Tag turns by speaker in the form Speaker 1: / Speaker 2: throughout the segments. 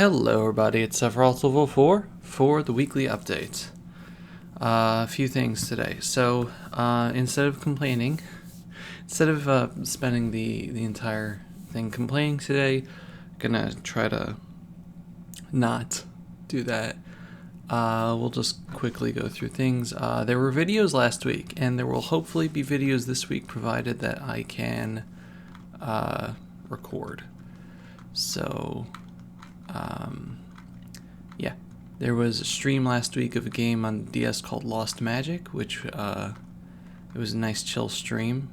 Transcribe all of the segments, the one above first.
Speaker 1: Hello everybody, it's Sephiroth04 for the weekly update. A few things today. So, instead of complaining, instead of spending the entire thing complaining today, gonna try to not do that. We'll just quickly go through things. There were videos last week, and there will hopefully be videos this week provided that I can record. So, yeah, there was a stream last week of a game on DS called Lost Magic, which it was a nice chill stream.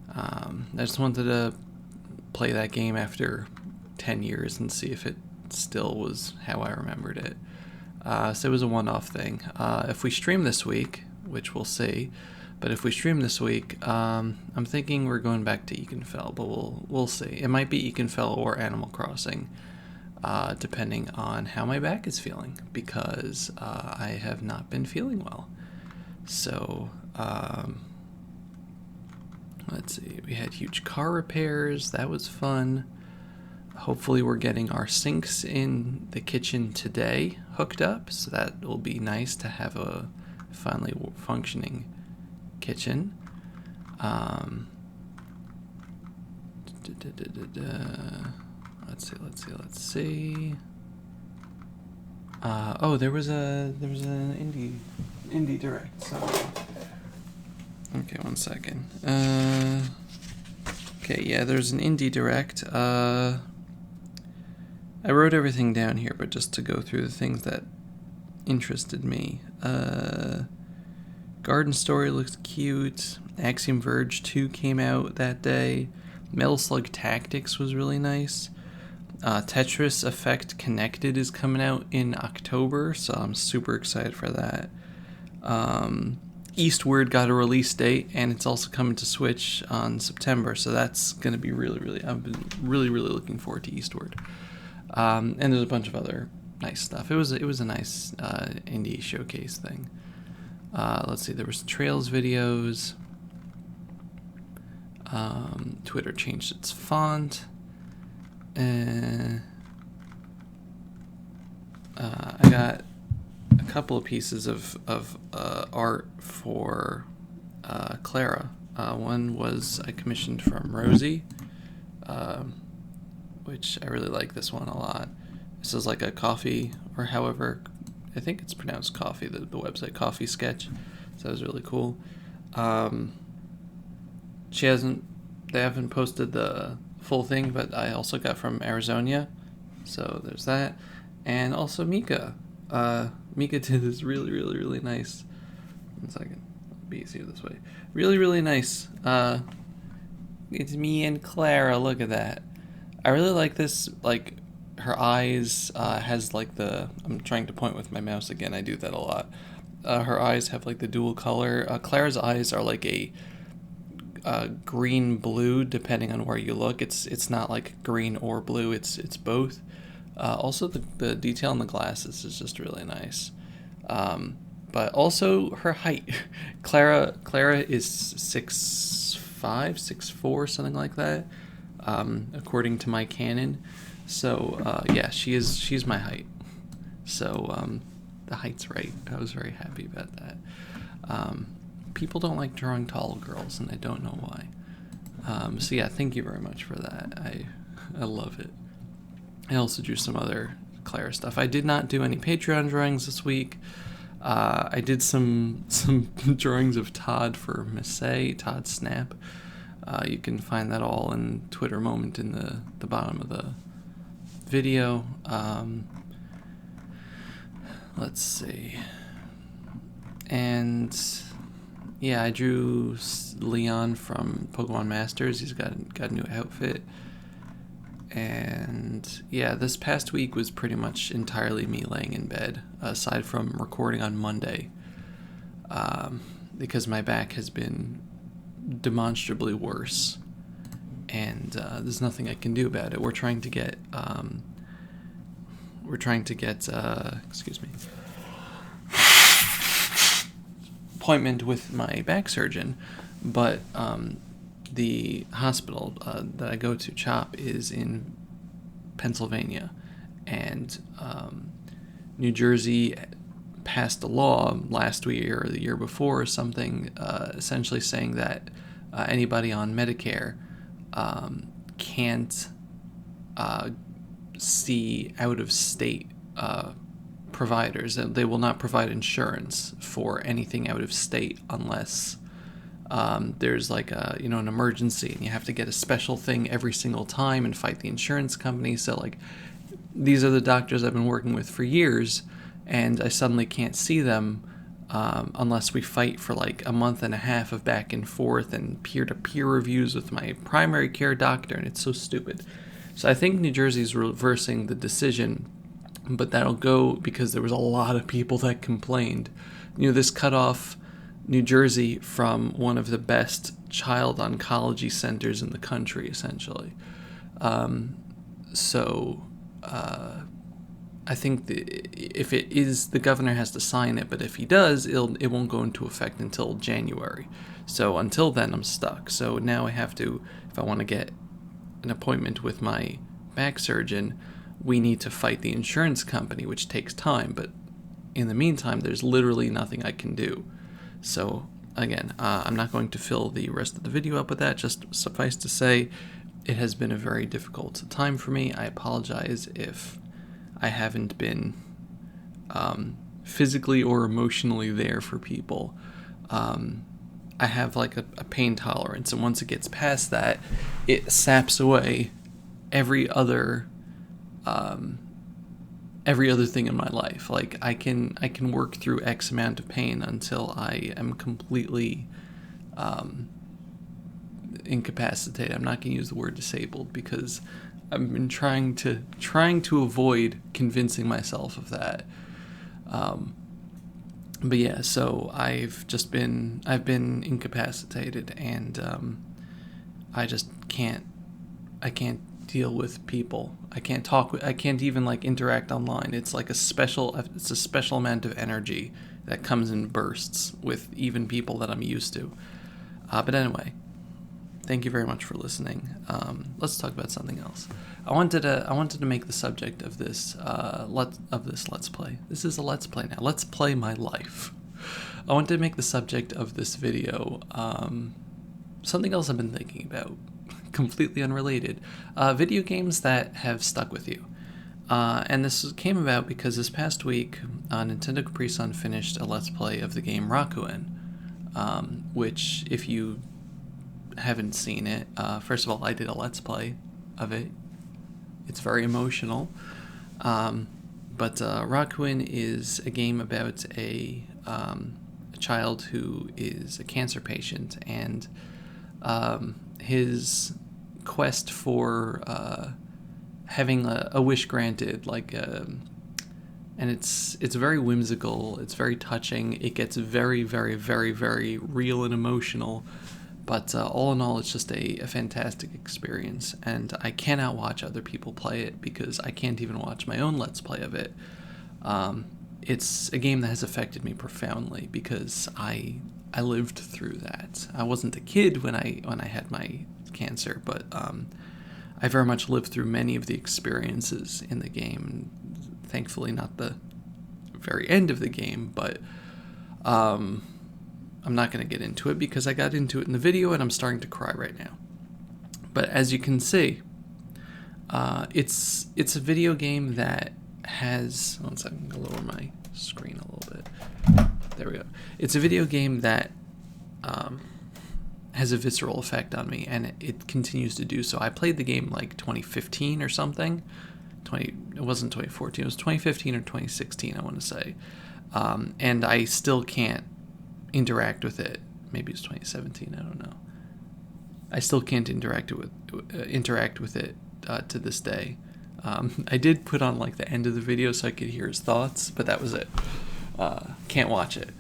Speaker 1: I just wanted to play that game after 10 years and see if it still was how I remembered it. So it was a one-off thing. If we stream this week, which we'll see, but if we stream this week, I'm thinking we're going back to Ekenfell, but we'll see. It might be Ekenfell or Animal Crossing, depending on how my back is feeling, because I have not been feeling well. So, let's see. We had huge car repairs. That was fun. Hopefully we're getting our sinks in the kitchen today hooked up, so that will be nice to have a finally functioning kitchen. Let's see. Oh, there was an indie direct. So, okay, 1 second. Okay, yeah, there's an indie direct. I wrote everything down here, but just to go through the things that interested me. Garden Story looks cute. Axiom Verge 2 came out that day. Metal Slug Tactics was really nice. Tetris Effect Connected is coming out in October, so I'm super excited for that. Eastward got a release date, and it's also coming to Switch on September, so that's going to be I've been really looking forward to Eastward. And there's a bunch of other nice stuff. It was a nice indie showcase thing. Let's see, there was Trails videos. Twitter changed its font. I got a couple of pieces of art for Clara. One was I commissioned from Rosie, which I really like this one a lot. This is like a coffee, or however, I think it's pronounced coffee, the website Coffee Sketch. So that was really cool. They haven't posted the full thing, but I also got from Arizona, so there's that. And also Mika. Mika did this really nice. 1 second, it'll be easier this way. Really nice. It's me and Clara. Look at that. I really like this. Like, her eyes has like I'm trying to point with my mouse again. I do that a lot. Her eyes have like the dual color. Clara's eyes are like a green blue depending on where you look. It's not like green or blue. It's both. Also the detail in the glasses is just really nice. But also her height. Clara is 6'5", 6'4", something like that, according to my canon. So yeah, she's my height. So the height's right. I was very happy about that. People don't like drawing tall girls, and I don't know why. So yeah, thank you very much for that. I love it. I also drew some other Clara stuff. I did not do any Patreon drawings this week. I did some drawings of Todd for Missay, Todd Snap. You can find that all in Twitter moment in the bottom of the video. Let's see. And yeah, I drew Leon from Pokemon Masters. He's got a new outfit. And yeah, this past week was pretty much entirely me laying in bed, aside from recording on Monday, because my back has been demonstrably worse, and there's nothing I can do about it. We're trying to get excuse me, appointment with my back surgeon, but the hospital that I go to, CHOP, is in Pennsylvania, and New Jersey passed a law last year or the year before or something, essentially saying that anybody on Medicare can't see out-of-state providers, and they will not provide insurance for anything out of state unless there's like an emergency, and you have to get a special thing every single time and fight the insurance company. So like, these are the doctors I've been working with for years, and I suddenly can't see them unless we fight for like a month and a half of back and forth and peer-to-peer reviews with my primary care doctor, and it's so stupid. So I think New Jersey's reversing the decision, but that'll go because there was a lot of people that complained. This cut off New Jersey from one of the best child oncology centers in the country, essentially. I think if it is, the governor has to sign it, but if he does, it won't go into effect until January. So until then, I'm stuck. So now I have to, if I want to get an appointment with my back surgeon, we need to fight the insurance company, which takes time. But in the meantime, there's literally nothing I can do. So again, I'm not going to fill the rest of the video up with that. Just suffice to say, it has been a very difficult time for me. I apologize if I haven't been physically or emotionally there for people. I have like a pain tolerance, and once it gets past that, it saps away every other thing in my life. Like I can work through X amount of pain until I am completely incapacitated. I'm not going to use the word disabled because I've been trying to avoid convincing myself of that. But yeah, so I've been incapacitated, and I just can't deal with people. I can't even like interact online. It's like a special amount of energy that comes in bursts with even people that I'm used to. But anyway, thank you very much for listening. Let's talk about something else. I wanted to make the subject of this let's play. This is a let's play now. Let's play my life. I wanted to make the subject of this video something else I've been thinking about, completely unrelated. Video games that have stuck with you. And this came about because this past week, Nintendo Capri Sun finished a let's play of the game Rakuen, which, if you haven't seen it, first of all, I did a let's play of it. It's very emotional. But Rakuen is a game about a child who is a cancer patient, and his quest for having a wish granted, and it's very whimsical, it's very touching, it gets very, very, very, very real and emotional, but all in all, it's just a fantastic experience, and I cannot watch other people play it because I can't even watch my own let's play of it. It's a game that has affected me profoundly because I lived through that. I wasn't a kid when I had my cancer, but I very much lived through many of the experiences in the game. Thankfully, not the very end of the game, but I'm not going to get into it because I got into it in the video and I'm starting to cry right now. But as you can see, it's a video game that has... One second, I'll lower my screen a little bit. There we go. It's a video game that has a visceral effect on me, and it continues to do so. I played the game like 2015 or something. It wasn't 2014. It was 2015 or 2016, I want to say. And I still can't interact with it. Maybe it's 2017. I don't know. I still can't interact with it to this day. I did put on like the end of the video so I could hear his thoughts, but that was it. Can't watch it.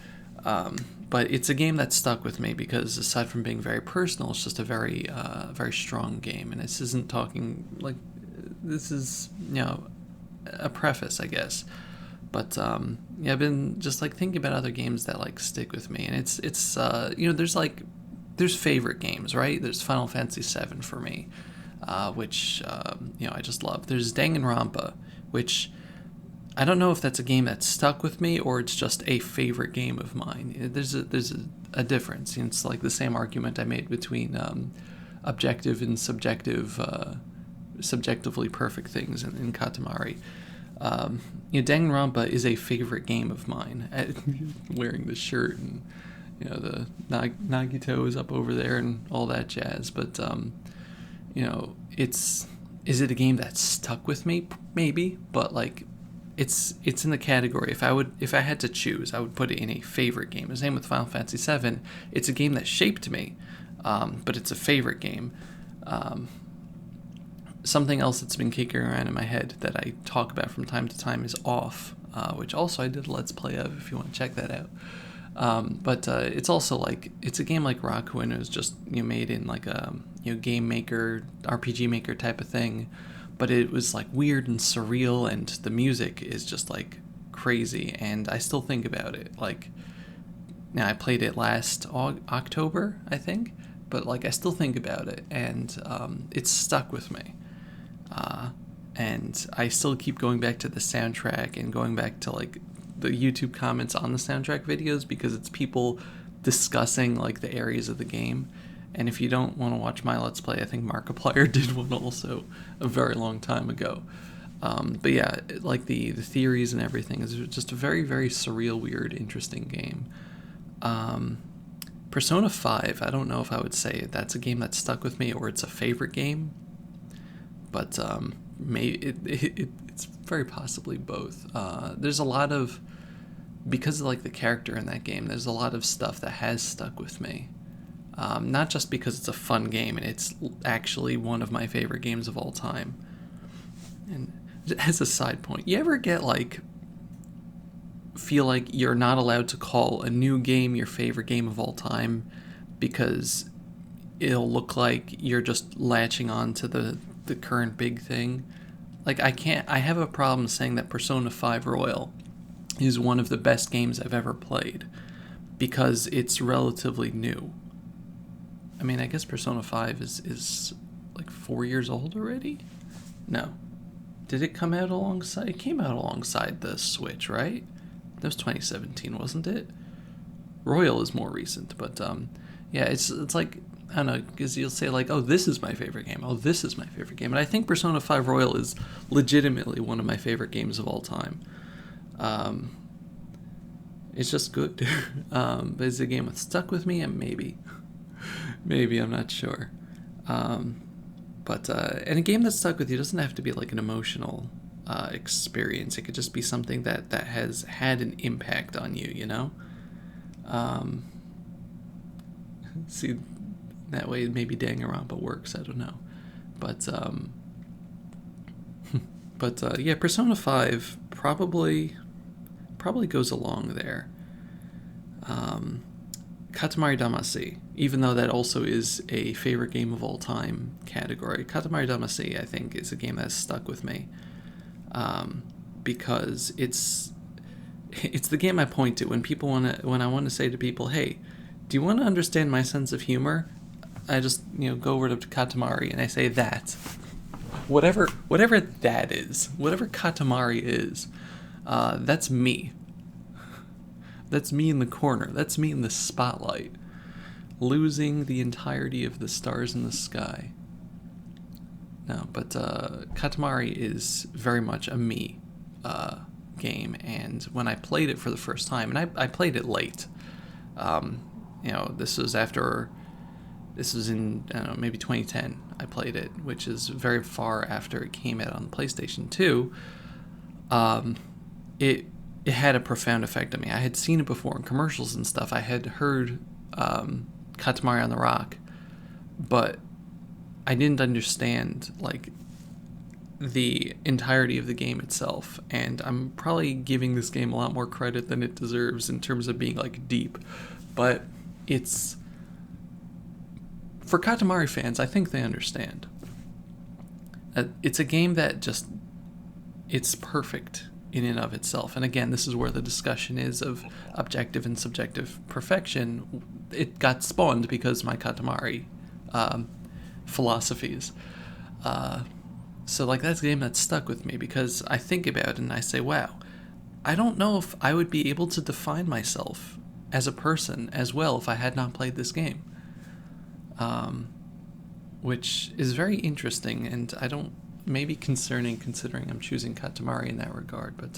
Speaker 1: But it's a game that stuck with me because aside from being very personal, it's just a very, very strong game. And this isn't talking like, this is, a preface, I guess. But, I've been just like thinking about other games that like stick with me. And it's there's favorite games, right? There's Final Fantasy VII for me, which, I just love. There's Danganronpa, which I don't know if that's a game that stuck with me or it's just a favorite game of mine. There's a difference. It's like the same argument I made between objective and subjective, subjectively perfect things in Katamari. Danganronpa is a favorite game of mine. Wearing the shirt and the Nagito is up over there and all that jazz. But is it a game that stuck with me? Maybe, but like it's in the category. If I had to choose, I would put it in a favorite game. The same with Final Fantasy VII. It's a game that shaped me, but it's a favorite game. Something else that's been kicking around in my head that I talk about from time to time is Off, which also I did a Let's Play of if you want to check that out. But it's also like, it's a game like Rakuen. It was just made in like a game maker, RPG maker type of thing, but it was like weird and surreal, and the music is just like crazy, and I still think about it. Like, now I played it last October, I think, but like I still think about it, and it's stuck with me. And I still keep going back to the soundtrack and going back to like the YouTube comments on the soundtrack videos, because it's people discussing like the areas of the game. And if you don't want to watch my Let's Play, I think Markiplier did one also a very long time ago. But yeah, like the theories and everything is just a very, very surreal, weird, interesting game. Persona 5, I don't know if I would say that's a game that stuck with me or it's a favorite game, but maybe it's very possibly both. There's a lot of, because of like the character in that game, there's a lot of stuff that has stuck with me. Not just because it's a fun game and it's actually one of my favorite games of all time. And as a side point, you ever get like, feel like you're not allowed to call a new game your favorite game of all time because it'll look like you're just latching on to the current big thing? Like, I have a problem saying that Persona 5 Royal is one of the best games I've ever played because it's relatively new. I mean, I guess Persona 5 is like 4 years old already? No. Did it come out alongside? It came out alongside the Switch, right? That was 2017, wasn't it? Royal is more recent, but yeah, it's like, I don't know, because you'll say like, oh, this is my favorite game. Oh, this is my favorite game. And I think Persona 5 Royal is legitimately one of my favorite games of all time. It's just good. But it's a game that stuck with me, and maybe, I'm not sure. But and a game that stuck with you doesn't have to be like an emotional experience. It could just be something that has had an impact on you, See, that way maybe Danganronpa works, I don't know. But yeah, Persona 5 probably goes along there. Katamari Damacy, even though that also is a favorite game of all time category, Katamari Damacy, I think, is a game that's stuck with me, because it's the game I point to when I want to say to people, hey, do you want to understand my sense of humor? I just go over to Katamari and I say that, whatever that is, whatever Katamari is, that's me. That's me in the corner. That's me in the spotlight, losing the entirety of the stars in the sky. No, but Katamari is very much a me game, and when I played it for the first time, and I played it late. This was in, I don't know, maybe 2010 I played it, which is very far after it came out on the PlayStation 2. It had a profound effect on me. I had seen it before in commercials and stuff. I had heard Katamari on the Rock, but I didn't understand like the entirety of the game itself. And I'm probably giving this game a lot more credit than it deserves in terms of being like deep. But it's, for Katamari fans, I think they understand. It's a game that just, it's perfect in and of itself. And again, this is where the discussion is of objective and subjective perfection. It got spawned because my Katamari philosophies. So like that's a game that stuck with me because I think about it and I say, wow, I don't know if I would be able to define myself as a person as well if I had not played this game. Which is very interesting, and I don't, maybe concerning considering I'm choosing Katamari in that regard, but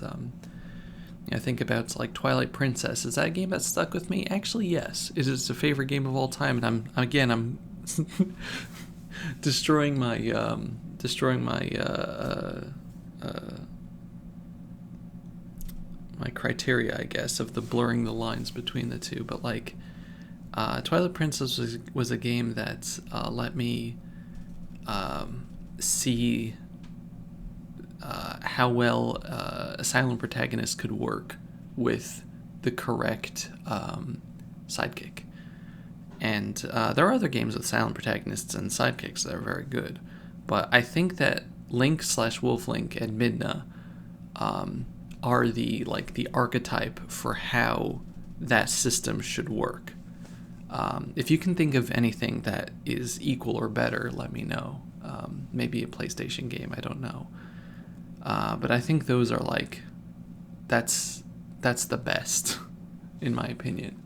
Speaker 1: I think about like Twilight Princess. Is that a game that stuck with me? Actually, yes. It is a favorite game of all time, and I'm destroying my my criteria, I guess, of the blurring the lines between the two. But like, Twilight Princess was a game that let me see how well a silent protagonist could work with the correct sidekick. And there are other games with silent protagonists and sidekicks that are very good, but I think that Link/Wolf Link and Midna are the archetype for how that system should work. If you can think of anything that is equal or better, let me know. Maybe a PlayStation game, I don't know. But I think those are that's the best, in my opinion.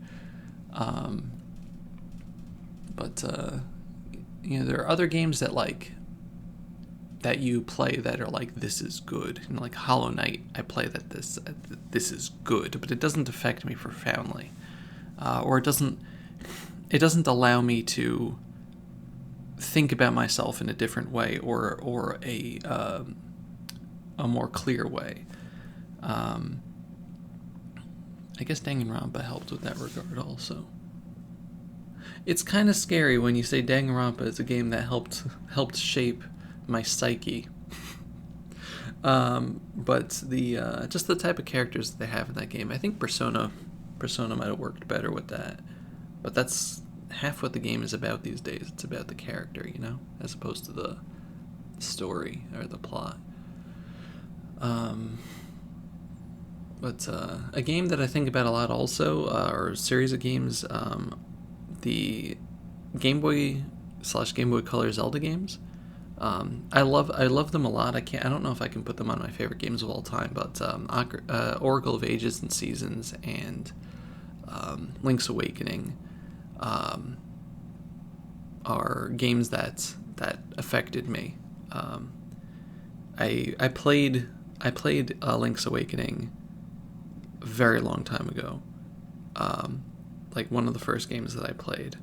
Speaker 1: But there are other games that you play that are like, this is good. And like Hollow Knight, I play that this is good, but it doesn't affect me profoundly, or it doesn't allow me to think about myself in a different way or a more clear way. I guess Danganronpa helped with that regard also. It's kind of scary when you say Danganronpa is a game that helped shape my psyche. But the just the type of characters that they have in that game, I think Persona might have worked better with that. But that's half what the game is about these days. It's about the character, as opposed to the story or the plot. But a game that I think about a lot also, or a series of games, the Game Boy / Game Boy Color Zelda games. I love them a lot. I don't know if I can put them on my favorite games of all time, but Oracle of Ages and Seasons and Link's Awakening are games that affected me. I played Link's Awakening a very long time ago. Like one of the first games that I played.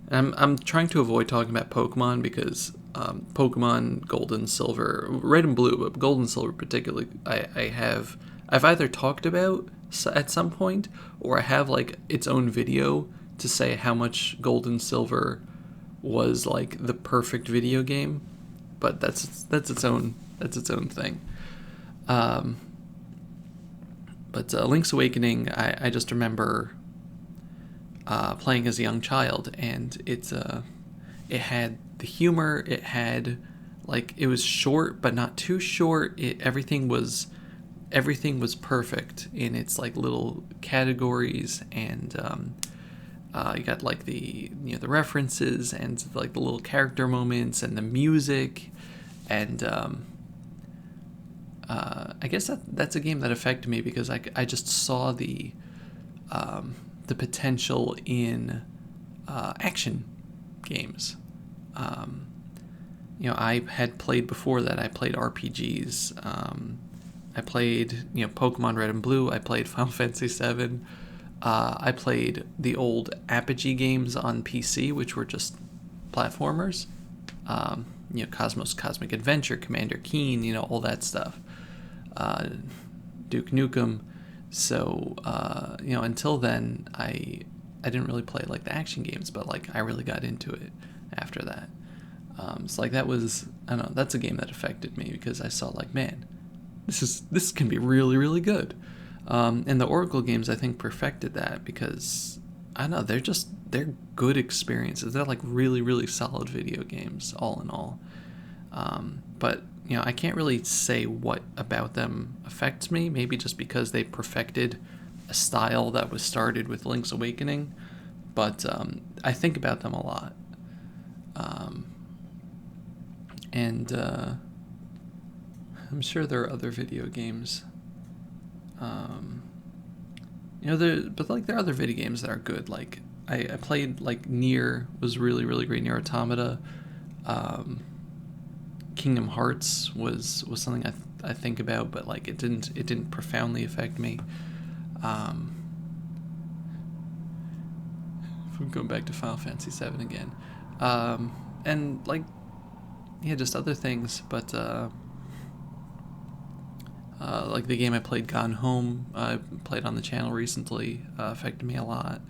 Speaker 1: And I'm trying to avoid talking about Pokemon because Pokemon Gold and Silver, Red and Blue, but Gold and Silver particularly, I've either talked about at some point, or I have like its own video to say how much Gold and Silver was like the perfect video game, but that's its own thing. But Link's Awakening, I just remember playing as a young child, and it had the humor. It had it was short but not too short. Everything was perfect in its little categories, and you got the the references and the little character moments and the music, and I guess that's a game that affected me because I just saw the potential in action games. I had played before that. I played RPGs. I played Pokemon Red and Blue. I played Final Fantasy VII. I played the old Apogee games on PC, which were just platformers. Cosmos Cosmic Adventure, Commander Keen, all that stuff. Duke Nukem. So, until then, I didn't really play the action games, but I really got into it after that. So that was, I don't know, that's a game that affected me because I saw man, this can be really, really good. And the Oracle games, I think, perfected that because, I don't know, they're good experiences. They're really, really solid video games, all in all. But, I can't really say what about them affects me, maybe just because they perfected a style that was started with Link's Awakening, but I think about them a lot. And I'm sure there are other video games. But like there are other video games that are good. Like I played like Nier was really really great. Nier Automata. Kingdom Hearts was something I think about, but like it didn't profoundly affect me. If I'm going back to Final Fantasy VII again, and like just other things, but like the game I played, Gone Home, I played on the channel recently, affected me a lot.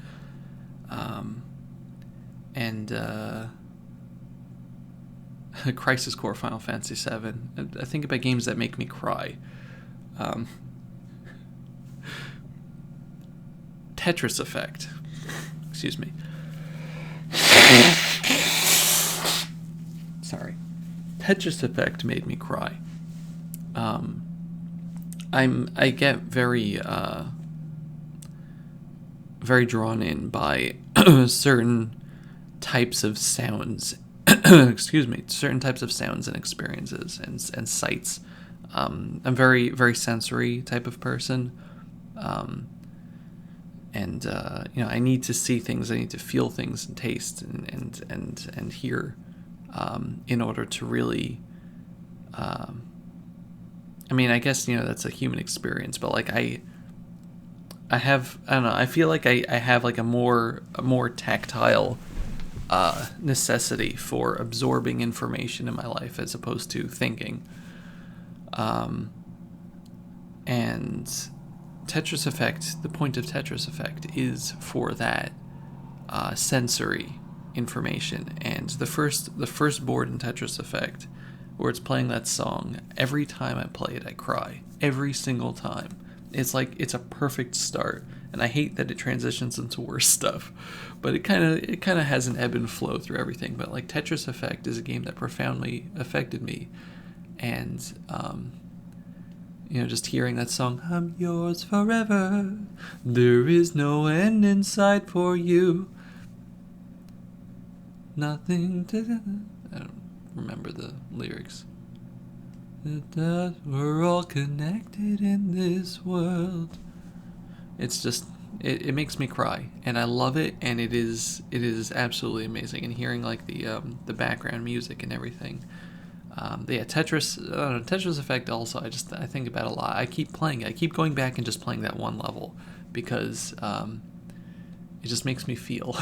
Speaker 1: And Crisis Core Final Fantasy VII. I think about games that make me cry. Tetris Effect. Excuse me. Sorry. Tetris Effect made me cry. I get very drawn in by certain types of sounds. Excuse me, certain types of sounds and experiences and sights. I'm very very sensory type of person, and I need to see things, I need to feel things and taste and hear, in order to really. I guess that's a human experience, but like I don't know. I feel like I have like a more tactile necessity for absorbing information in my life as opposed to thinking. And Tetris Effect, the point of Tetris Effect is for that sensory information. And the first board in Tetris Effect, where it's playing that song, every time I play it, I cry. Every single time. It's like it's a perfect start, and I hate that it transitions into worse stuff, but it kind of has an ebb and flow through everything. But like Tetris Effect is a game that profoundly affected me, and just hearing that song, "I'm yours forever, there is no end in sight for you, nothing to..." I don't remember the lyrics. That we're all connected in this world. It's just it makes me cry, and I love it, and it is absolutely amazing. And hearing like the background music and everything. Tetris Effect also I think about a lot. I keep playing it. I keep going back and just playing that one level because it just makes me feel.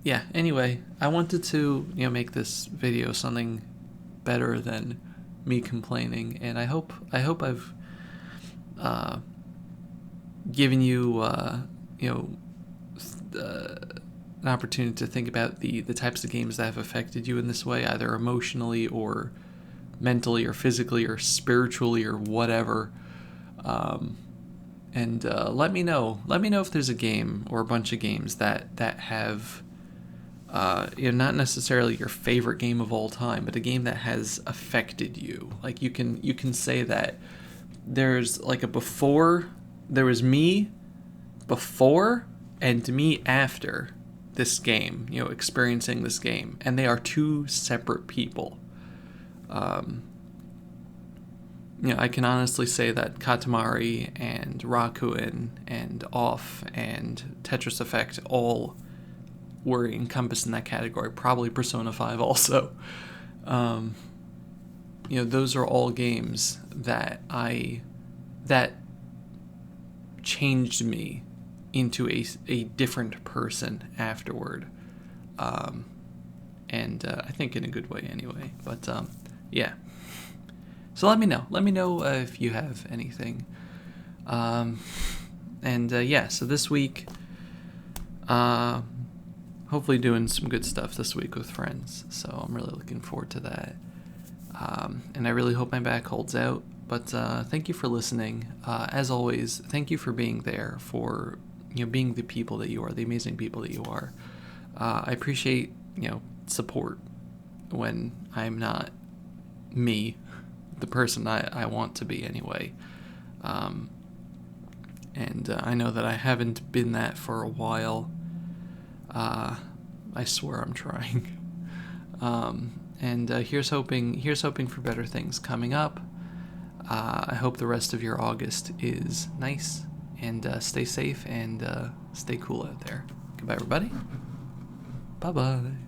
Speaker 1: Yeah, anyway, I wanted to make this video something better than me complaining, and I hope I've given you an opportunity to think about the types of games that have affected you in this way, either emotionally or mentally or physically or spiritually or whatever. And let me know if there's a game or a bunch of games that have not necessarily your favorite game of all time, but a game that has affected you. Like you can say that there's like a before, there was me before and me after this game, experiencing this game, and they are two separate people. I can honestly say that Katamari and Rakuen and Off and Tetris Effect all were encompassed in that category. Probably Persona 5 also. Those are all games that changed me into a different person afterward. And I think in a good way anyway. But yeah. So let me know if you have anything. So this week, hopefully doing some good stuff this week with friends. So I'm really looking forward to that. And I really hope my back holds out. But thank you for listening. As always, thank you for being there, for being the people that you are, the amazing people that you are. I appreciate support when I'm not me, the person I want to be anyway. And I know that I haven't been that for a while. I swear I'm trying. And here's hoping for better things coming up. I hope the rest of your August is nice, and stay safe and stay cool out there. Goodbye, everybody. Bye-bye.